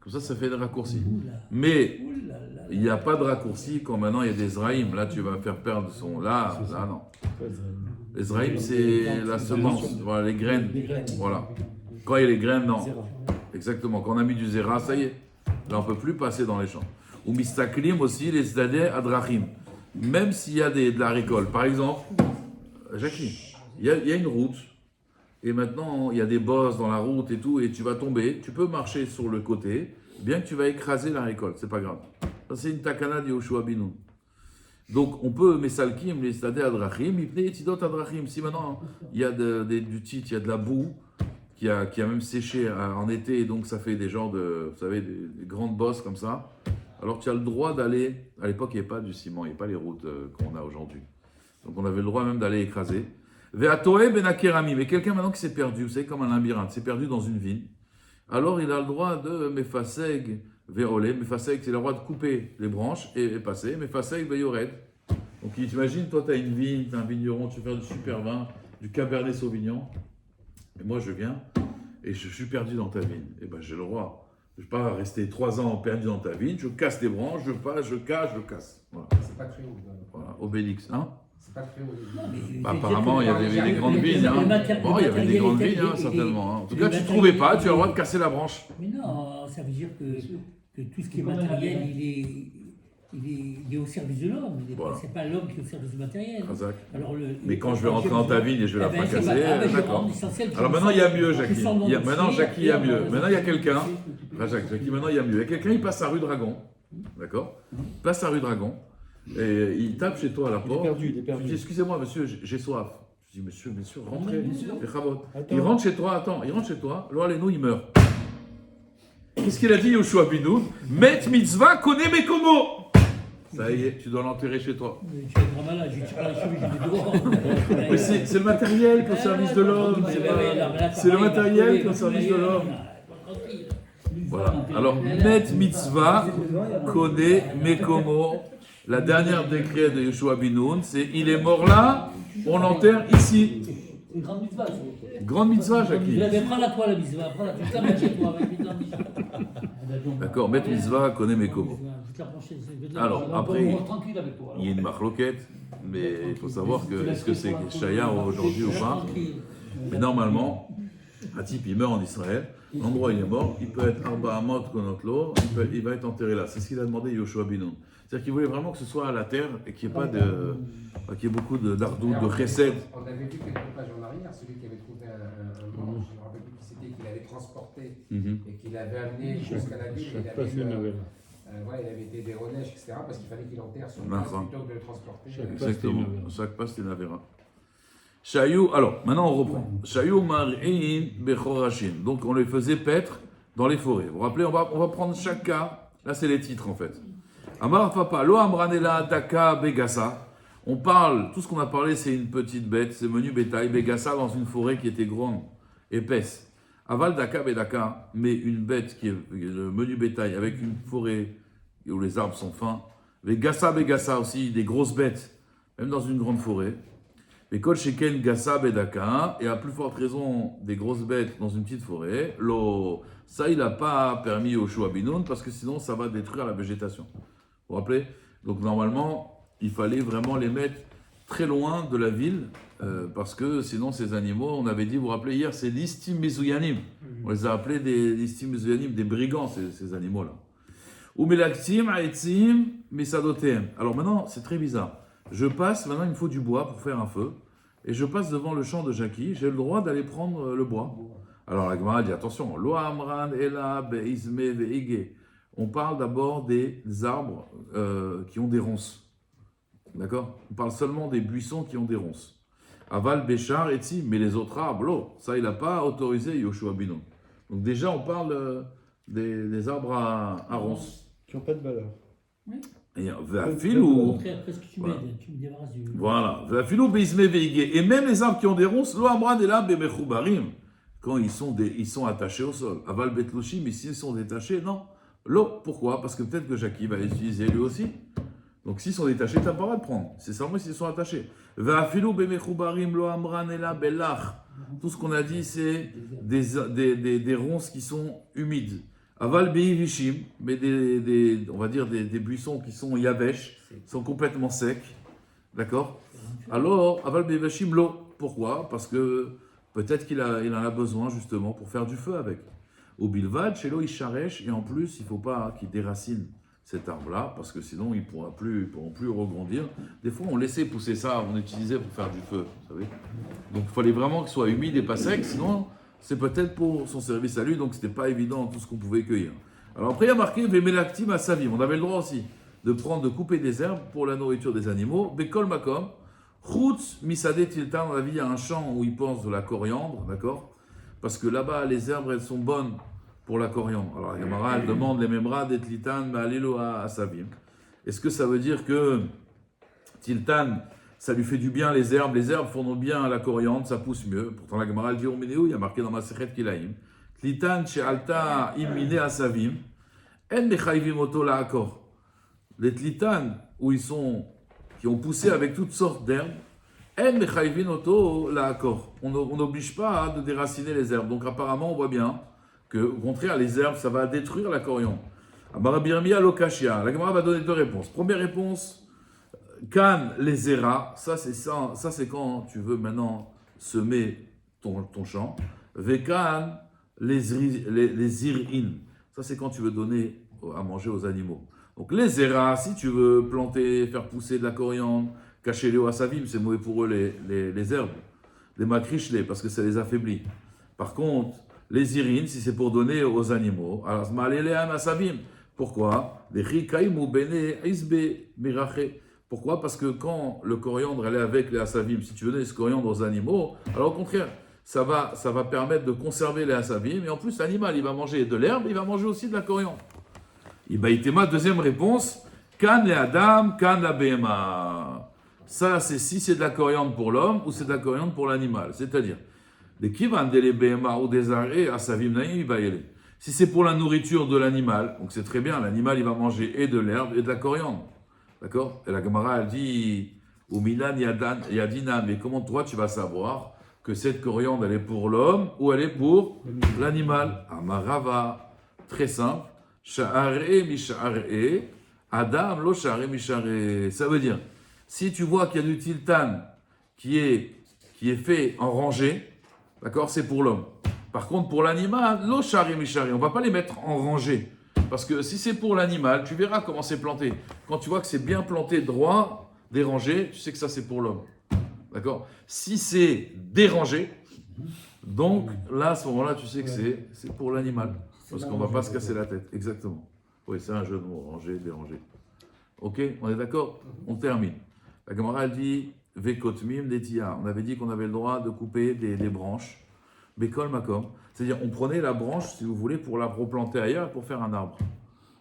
Comme ça fait des raccourcis. Mais il n'y a pas de raccourci quand maintenant il y a des Zraïm. Là, tu vas faire perdre son... Là, non. Les Zraïm, c'est la semence, voilà, les graines. Voilà. Quand il y a les graines, non. Exactement. Quand on a mis du Zera, ça y est. Là, on ne peut plus passer dans les champs. Ou Mistaklim aussi, les Zdadeh Adrachim. Même s'il y a de la récolte. Par exemple, Jacqueline, il y a une route, et maintenant il y a des bosses dans la route et tout, et tu vas tomber, tu peux marcher sur le côté, bien que tu vas écraser la récolte, c'est pas grave. Ça c'est une takana de Yoshua Binoun. Donc on peut, mesalkim, les stade adrachim, ipne etidot adrachim. Si maintenant il y a du titre, il y a de la boue qui a même séché en été, et donc ça fait des genres de, vous savez, des grandes bosses comme ça, alors tu as le droit d'aller, à l'époque il n'y avait pas du ciment, il n'y avait pas les routes qu'on a aujourd'hui. Donc on avait le droit même d'aller écraser. Ve'atoe benakerami, mais quelqu'un maintenant qui s'est perdu, vous savez, comme un labyrinthe, s'est perdu dans une vigne, alors il a le droit de mefaseg ve'olé, mefaseg c'est le droit de couper les branches et passer, mefaseg ve'yored. Donc tu imagines, toi tu as une vigne, tu as un vigneron, tu fais du super vin, du cabernet sauvignon, et moi je viens et je suis perdu dans ta vigne, et ben j'ai le droit. Je ne vais pas rester 3 ans perdu dans ta vigne, je casse les branches, je passe, je casse. Voilà, C'est pas très haut. voilà. Obélix, hein. C'est pas très haut. Bah, apparemment, il y avait des grandes vignes. Hein. Bon, il y avait des grandes vignes, hein, certainement. Hein. En tout cas, tu ne trouvais pas, tu as le droit de casser la branche. Mais non, ça veut dire que tout ce qui est matériel, il est au service de l'homme. Voilà. C'est pas l'homme qui est au service du matériel. Exact. Alors, Mais quand je vais rentrer dans ta vigne et je vais la fracasser, d'accord. Alors Alors maintenant, il y a mieux, Jackie. Maintenant, Jackie, il y a mieux. Maintenant, il y a quelqu'un. Jackie, maintenant, il y a mieux. Il y a quelqu'un, il passe à rue Dragon. D'accord. Il passe à rue Dragon. Et il tape chez toi à la porte. Il est perdu. Je dis, excusez-moi, monsieur, j'ai soif. Je dis, monsieur, rentrez. bien sûr. Les chavot. Il rentre chez toi, il rentre chez toi. Lo Alenu, il meurt. Qu'est-ce qu'il a dit, Yoshua Binoun? Met mitzvah connaît mes komo. Ça y est, tu dois l'enterrer chez toi. Tu es un grand malade, j'ai pas les cheveux, j'ai des droits. Mais c'est le matériel qui est au service de l'homme. C'est le matériel qui est au service de l'homme. Voilà. Alors, Met Mitzvah connaît Mekomo. La dernière décret de Yoshua Binoun, c'est il est mort là, on l'enterre ici. C'est une grande mitzvah. Grande mitzvah, Jackie. Prends-la toi, la mitzvah. Prends-la, tu te la chez toi avec une grande mitzvah. D'accord, Met Mitzvah connaît Mekomo. Alors, après, Tranquille avec toi. il y a une marloquette, mais il faut savoir que est-ce que c'est Shaya aujourd'hui ou pas. Mais normalement, un type il meurt en Israël, l'endroit où il est mort, il peut être Arba Amot Konotlo, il va être enterré là. C'est ce qu'il a demandé Yoshua Binoun. C'est-à-dire qu'il voulait vraiment que ce soit à la terre et qu'il n'y ait pas qu'il y ait beaucoup d'ardou, de chesed. On avait vu quelques pages en arrière, celui qui avait trouvé un mort, je ne me rappelle plus qui c'était, qu'il avait transporté et qu'il avait amené jusqu'à la ville. Il avait été des reneiges, etc. parce qu'il fallait qu'il enterre sur place plutôt que de le transporter. Exactement. Chaque pas c'était une avéra. Shayou, alors maintenant on reprend. Shayou mar'in bechorashim. Donc on les faisait paître dans les forêts. Vous vous rappelez, on va prendre chaque cas. Là c'est les titres en fait. Amar papa, lo amranela daka begasa. On parle, tout ce qu'on a parlé c'est une petite bête, c'est menu bétail, begasa dans une forêt qui était grande, épaisse. Aval daka bedaka, mais une bête qui est le menu bétail avec une forêt où les arbres sont fins. Begasa begasa aussi, des grosses bêtes, même dans une grande forêt. Mais kol sheken gasa bedaka, et à plus forte raison des grosses bêtes dans une petite forêt, ça il n'a pas permis au Yoshua Binoun parce que sinon ça va détruire la végétation. Vous vous rappelez? Donc normalement, il fallait vraiment les mettre très loin de la ville parce que sinon ces animaux, on avait dit, vous vous rappelez hier, c'est l'istim mezouyanim. On les a appelés des l'istim mezouyanim, des brigands ces animaux-là. Ou melaktim aetzim mesadotem. Alors maintenant, c'est très bizarre. Je passe, maintenant il me faut du bois pour faire un feu, et je passe devant le champ de Jackie, j'ai le droit d'aller prendre le bois. Alors la Gemara dit attention, lo amran ela beizme veige. On parle d'abord des arbres qui ont des ronces. D'accord? On parle seulement des buissons qui ont des ronces. Aval, Béchar, Etzi, mais les autres arbres, ça il n'a pas autorisé Yoshua Binoun. Donc déjà on parle des arbres à ronces. Qui n'ont pas de valeur. Et Vafilou. Voilà. Vafilou, Beizme, Veige. Et même les arbres qui ont des ronces, Lo Amran et là, Bemechoubarim, quand ils sont attachés au sol. Aval, Betlouchim, mais s'ils sont détachés, non. L'eau, pourquoi? Parce que peut-être que Jackie va les utiliser lui aussi. Donc s'ils sont détachés, tu n'as pas le droit de prendre. C'est seulement s'ils sont attachés. Va'afilou bemechoubarim lo amran ela belach. Tout ce qu'on a dit, c'est des ronces qui sont humides. Aval beivishim, mais on va dire des buissons qui sont yavesh, sont complètement secs. D'accord? Alors, aval beivishim l'eau. Pourquoi? Parce que peut-être qu'il en a besoin justement pour faire du feu avec. Au bilvad, chez l'eau, il charèche, et en plus, il ne faut pas qu'il déracine cet arbre-là, parce que sinon ils ne pourront plus rebondir. Des fois, on laissait pousser ça, on utilisait pour faire du feu, vous savez. Donc il fallait vraiment qu'il soit humide et pas sec, sinon c'est peut-être pour son service à lui, donc c'était pas évident tout ce qu'on pouvait cueillir. Alors après, il y a marqué Vemelaktim à Savim. On avait le droit aussi de couper des herbes pour la nourriture des animaux. Bekol Makom, Chutz Misade Tiltan, on a vu, il y a un champ où ils pensent de la coriandre, d'accord? Parce que là-bas, les herbes, elles sont bonnes pour la coriandre. Alors la Gemara, elle demande les memra des Tiltan, Ma'alelo à Savim. Est-ce que ça veut dire que Tiltan, ça lui fait du bien les herbes font bien à la coriandre, ça pousse mieux. Pourtant la Gemara, elle dit Oménéo, il y a marqué dans ma Sechet Kilaïm. Tiltan she'alta imine asavim, en mechayvim oto la'akor. Les tlitanes qui ont poussé avec toutes sortes d'herbes, en mechayvim oto la'akor. On n'oblige pas de déraciner les herbes. Donc apparemment, on voit bien que, au contraire, les herbes, ça va détruire la coriandre. Amarabirmiya lokashia. La Gemara va donner deux réponses. Première réponse, kan les zera. Ça c'est quand tu veux maintenant semer ton champ. Vekan les zir'in, ça c'est quand tu veux donner à manger aux animaux. Donc les zéras, si tu veux planter, faire pousser de la coriandre, cacher les asavim, c'est mauvais pour eux les herbes, les makrichlés, parce que ça les affaiblit. Par contre, les zir'in, si c'est pour donner aux animaux, alors ma'alelean asavim. Pourquoi? Pourquoi? Parce que quand le coriandre elle est avec les asavim, si tu veux donner ce coriandre aux animaux, alors au contraire, ça va permettre de conserver les asavim, et en plus l'animal il va manger de l'herbe, il va manger aussi de la coriandre. Ibaïtema, deuxième réponse, kan le adam, kan la behema. Ça c'est si c'est de la coriandre pour l'homme ou c'est de la coriandre pour l'animal. C'est-à-dire, des kivan de les behema ou des arrêts asavim naïm, il va y aller. Si c'est pour la nourriture de l'animal, donc c'est très bien, l'animal il va manger et de l'herbe et de la coriandre. D'accord? Et la Gemara elle dit, ou milan yadina, mais comment toi tu vas savoir que cette coriandre, elle est pour l'homme ou elle est pour l'animal? Amarava, très simple. Sha'are misha'are, Adam lo sha'are misha'are. Ça veut dire, si tu vois qu'il y a du tiltan qui est fait en rangée, d'accord, c'est pour l'homme. Par contre, pour l'animal, lo sha'are misha'are, on ne va pas les mettre en rangée. Parce que si c'est pour l'animal, tu verras comment c'est planté. Quand tu vois que c'est bien planté droit, dérangé, tu sais que ça c'est pour l'homme. D'accord? Si c'est dérangé, donc là, à ce moment-là, tu sais que c'est pour l'animal. Parce qu'on ne va pas se casser la tête. Exactement. Oui, c'est un jeu de mots, ranger, déranger. Ok, on est d'accord? On termine. La Gemara elle dit Vekotmim netia. On avait dit qu'on avait le droit de couper des branches. Bekol makom. C'est-à-dire, on prenait la branche, si vous voulez, pour la replanter ailleurs, pour faire un arbre.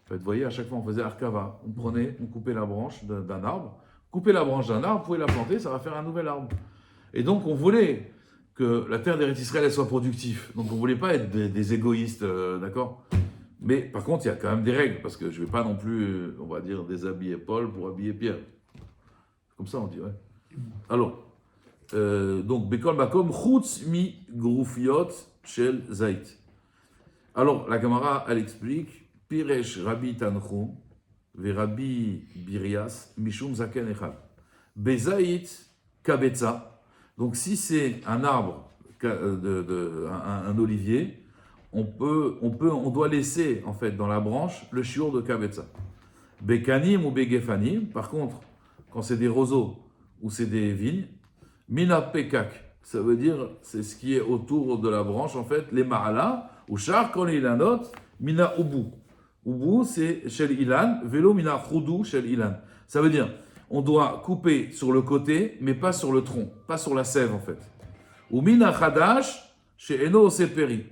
En fait, vous voyez, à chaque fois, on faisait arkava. On coupait la branche d'un arbre. Couper la branche d'un arbre, vous pouvez la planter, ça va faire un nouvel arbre. Et donc, on voulait que la terre d'Eretz Israël soit productive. Donc, on ne voulait pas être des égoïstes, d'accord? Mais par contre, il y a quand même des règles, parce que je ne vais pas non plus, on va dire, déshabiller Paul pour habiller Pierre. Comme ça, on dirait. Alors, donc, Bekol Makom, Chutz mi Groufiot Shel Zait. Alors, la Gemara, elle explique, Piresh Rabbi Tanchum, Ve Rabbi Birias, Mishum Zaken Echad. Bezait Kabetza. Donc, si c'est un arbre, un olivier, on doit laisser, en fait, dans la branche, le shiur de Kabetza. Bekanim ou Begefanim, par contre, quand c'est des roseaux ou c'est des vignes, Mina Pekak, ça veut dire, c'est ce qui est autour de la branche, en fait, les Ma'ala, ou Char, quand il a note, Mina Ubu. Ubu, c'est Shel Ilan, Velo Mina Choudou Shel Ilan. Ça veut dire, on doit couper sur le côté, mais pas sur le tronc, pas sur la sève, en fait. Ou Mina Chadash, chez Eno Seperi.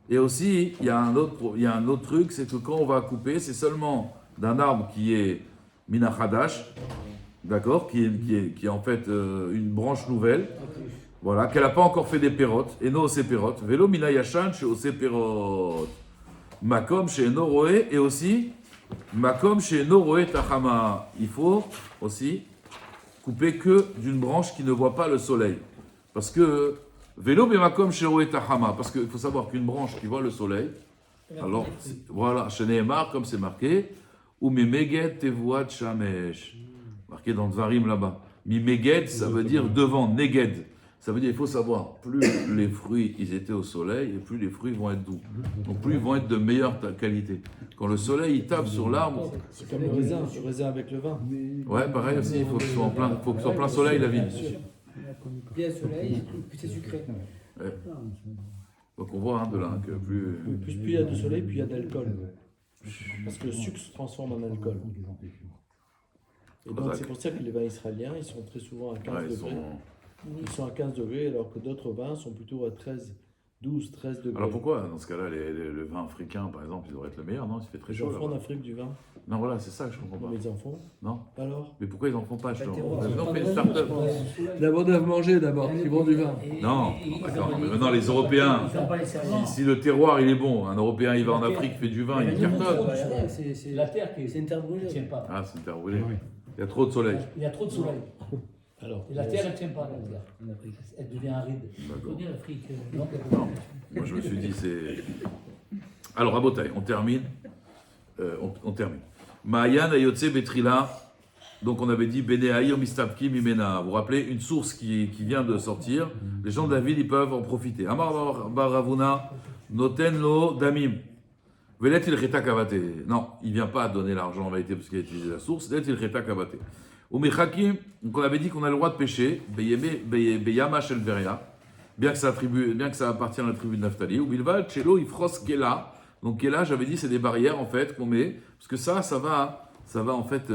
Et aussi, il y a un autre truc, c'est que quand on va couper, c'est seulement d'un arbre qui est Mina Chadash, d'accord, qui est en fait une branche nouvelle, voilà, qu'elle n'a pas encore fait des pérotes, et no pérotes, vélo mina yashan chez ose pérotes, makom chez no roé, et aussi makom chez no roé tachama. Il faut aussi couper que d'une branche qui ne voit pas le soleil, parce que vélo makom chez roé tachama, parce qu'il faut savoir qu'une branche qui voit le soleil, alors voilà, chez Nehemar, comme c'est marqué, ou memeged tevuat shamesh. Marqué dans Dvarim là-bas. Mimeged, ça veut dire devant, neged. Ça veut dire, il faut savoir, plus les fruits ils étaient au soleil, et plus les fruits vont être doux. Donc plus ils vont être de meilleure qualité. Quand le soleil il tape sur l'arbre, C'est comme le raisin avec le vin. ouais, pareil aussi, il faut que ce soit en plein soleil la vigne. Bien soleil, puis c'est sucré. Donc on voit de là que plus. Plus il y a de soleil, plus il y a d'alcool. Parce que le sucre se transforme en alcool. Et donc c'est pour ça que les vins israéliens, ils sont très souvent à 15 Ouais, degrés. Ils sont à 15 degrés, alors que d'autres vins sont plutôt à 13, 12, 13 degrés. Alors pourquoi, dans ce cas-là, le vin africain, par exemple, il devrait être le meilleur, non? Il fait très Les chaud gens font en là-bas. Afrique du vin. Non, voilà, c'est ça que je comprends pas. Mais ils en font. Non? Alors Mais pourquoi ils en font pas, je Bah, on fait une start-up. D'abord, doivent manger d'abord, ils vendent du vin. Non, d'accord, mais maintenant les Européens, Ils n'ont pas les servants. si le terroir il est bon, un Européen il va en Afrique, fait du vin, il cartonne. C'est la terre qui C'est une terre ne brûlée. tient pas. Ah, c'est une terre brûlée. Il y a trop de soleil. Il y a trop de soleil. Alors, Et la terre, elle ne tient pas, la terre. En Afrique. Elle devient aride. D'accord. On connaît l'Afrique. Non, Moi je me suis dit, c'est. Alors, à Botaï, on termine. On termine. Ma'ayan Ayotse Betrila. Donc, on avait dit Beneaïr Mistabki Mimena. Vous vous rappelez, une source qui vient de sortir. Les gens de la ville, ils peuvent en profiter. Amar Baravuna, Notenlo Damim. Velet il Reta Kavate. Non, il ne vient pas donner l'argent en vérité parce qu'il a utilisé la source. Velet il Reta Kavate. Umechakim, donc on avait dit qu'on a le droit de pêcher. Beyama Shel Veria. Bien que ça appartient à la tribu de Naphtali. Ou Bilva, Chelo, Ifros Kela. Donc Kela, j'avais dit, c'est des barrières en fait qu'on met. Parce que ça va en fait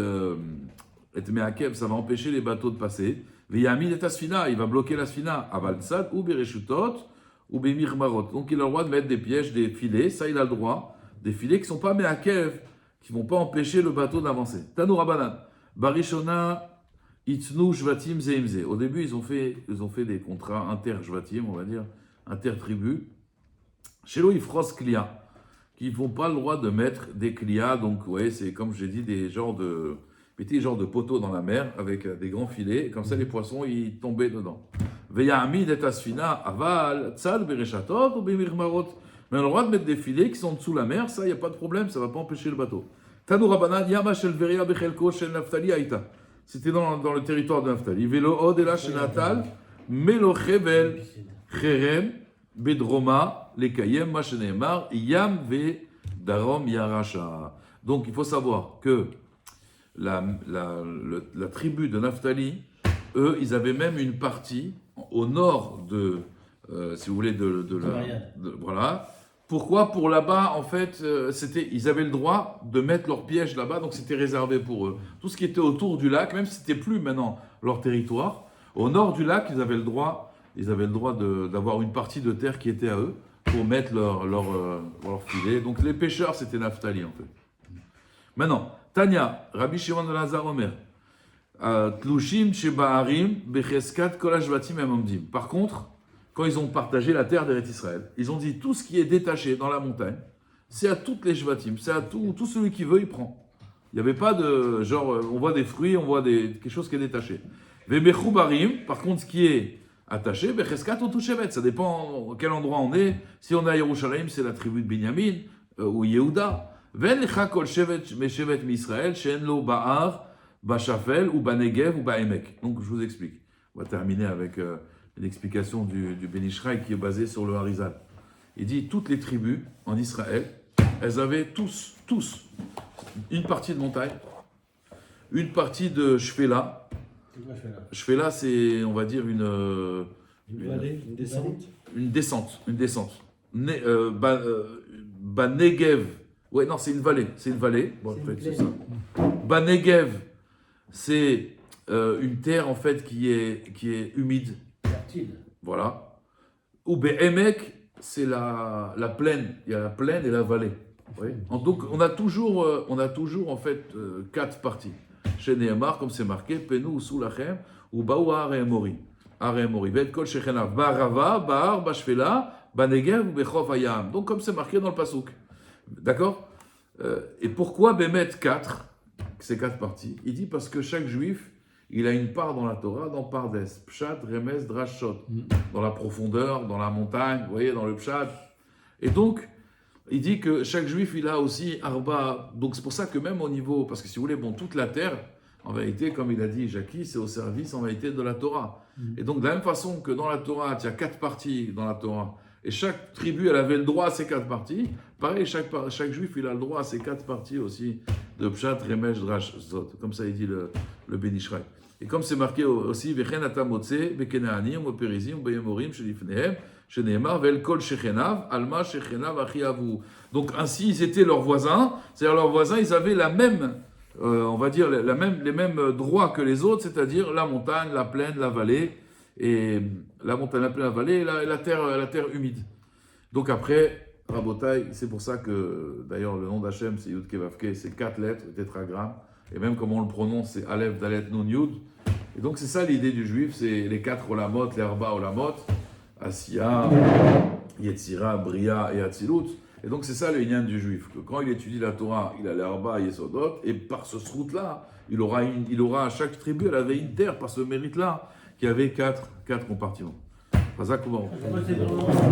être meakev, ça va empêcher les bateaux de passer. Veyami et Asfina, il va bloquer la Sfina. Avaltsad, ou Bereshutot, ou Bemirmarot. Donc il a le droit de mettre des pièges, des filets, ça il a le droit. Des filets qui ne sont pas meakev, qui ne vont pas empêcher le bateau d'avancer. Tanou Rabanan. Barishona. Itnu Shvatim Zeimze. Au début, ils ont fait des contrats inter-Shvatim, on va dire, inter-tribus. Chez eux, ils frosent Klia, qui n'ont pas le droit de mettre des Klia. Donc, ouais, c'est comme j'ai dit, des genres de poteaux dans la mer avec des grands filets. Et comme ça, les poissons, ils tombaient dedans. Veyami detasfina aval tzad bereshatot ou bemirmarot. Mais on a le droit de mettre des filets qui sont en dessous de la mer. Ça, il n'y a pas de problème, ça ne va pas empêcher le bateau. Tanou Rabanan, Yama shel Veria bechelko shel Naphtali Aïta. C'était dans le territoire de Naphtali. Velo odela shenatal, melo chevel, cherem, bedroma, lekayem, machenemar, yam ve darom yarasha. Donc il faut savoir que la tribu de Naphtali, eux, ils avaient même une partie au nord de, si vous voulez, voilà. Pourquoi? Pour là-bas, en fait, ils avaient le droit de mettre leurs pièges là-bas, donc c'était réservé pour eux. Tout ce qui était autour du lac, même si c'était plus maintenant leur territoire, au nord du lac, ils avaient le droit d'avoir une partie de terre qui était à eux pour mettre leur filet. Donc les pêcheurs, c'était Naphtali en fait. Maintenant, Tanya, Rabbi Shimon de Lazar Omer, Tlushim Sheba'arim Becheskat Kol Hashvatim Amamdim. Par contre, quand ils ont partagé la terre d'Eretz Israël, ils ont dit tout ce qui est détaché dans la montagne, c'est à toutes les Shvatim, c'est à tout celui qui veut, il prend. Il n'y avait pas de genre, on voit des fruits, on voit quelque chose qui est détaché. Ve'mechoubarim, par contre, ce qui est attaché, Becheskat ou Touchevet, ça dépend quel endroit on est. Si on est à Yerushalayim, c'est la tribu de Binyamin ou Yehuda. Ve'lecha kol shevet meshevet mi-Israël, she'en lo ba'ar, ba'shafel ou ba'negev ou ba'emek. Donc je vous explique. On va terminer avec l'explication du Ben Ishraï qui est basée sur le Harizal. Il dit toutes les tribus en Israël, elles avaient tous une partie de montagne, une partie de Shfela. Shfela, c'est, on va dire, une vallée, une descente. Une descente. Banegev. Ouais, non, c'est une vallée. Bon, en fait, c'est ça. Banegev, c'est une terre, en fait, qui est humide. fertile. Voilà. Ou Be'emek, c'est la plaine. Il y a la plaine et la vallée. Oui. Donc, on a toujours en fait 4 parties. Chez Nehemar, comme c'est marqué, Penou sous lachem, ou Baou Aremori. Aremori. Bet kol shechenav. Barava, Bar, Bashfela, Banegev, ou Bechov Ayam. Donc, comme c'est marqué dans le Passouk. D'accord? Et pourquoi Bémet 4, ces 4 parties? Il dit parce que chaque juif, il a une part dans la Torah, dans Pardes, Pshat, Remes, Drashot, dans la profondeur, dans la montagne, vous voyez, dans le Pshat. Et donc, il dit que chaque juif, il a aussi Arba. Donc c'est pour ça que même au niveau, parce que si vous voulez, bon, toute la terre, en vérité, comme il a dit Jackie, c'est au service en vérité de la Torah. Et donc, de la même façon que dans la Torah, il y a 4 parties dans la Torah, et chaque tribu, elle avait le droit à ces 4 parties, pareil, chaque juif, il a le droit à ces 4 parties aussi, de Pshat, Remesh, Drash, Zot, comme ça il dit le Ben Ishraï. Et comme c'est marqué aussi, Vechen atamotse, Bekenaanim, Operizim, Beyemorim, Shelifnehem, Sheneemar, Vel Kol Shechenav, Alma Shechenav, Achiavu. Donc ainsi, ils étaient leurs voisins, c'est-à-dire leurs voisins, ils avaient la même, on va dire, les mêmes droits que les autres, c'est-à-dire la montagne, la plaine, la vallée, et la montagne, la plaine, la vallée, et la terre humide. Donc après, Rabotai, c'est pour ça que, d'ailleurs, le nom d'Hachem, c'est Yud Kevavke, c'est 4 lettres, le tétragramme, et même comme on le prononce, c'est Aleph, Dalet, Nun, Yud. Et donc c'est ça l'idée du juif, c'est les 4 olamot, les Arba olamot, Asiya, Yetzira, Bria et Atzilut. Et donc c'est ça le inyan du juif, que quand il étudie la Torah, il a les Arba, Yesodot, et par ce route-là, il aura à chaque tribu, elle avait une terre, par ce mérite-là, qui avait 4 compartiments. Razak, comment? C'est vraiment ça.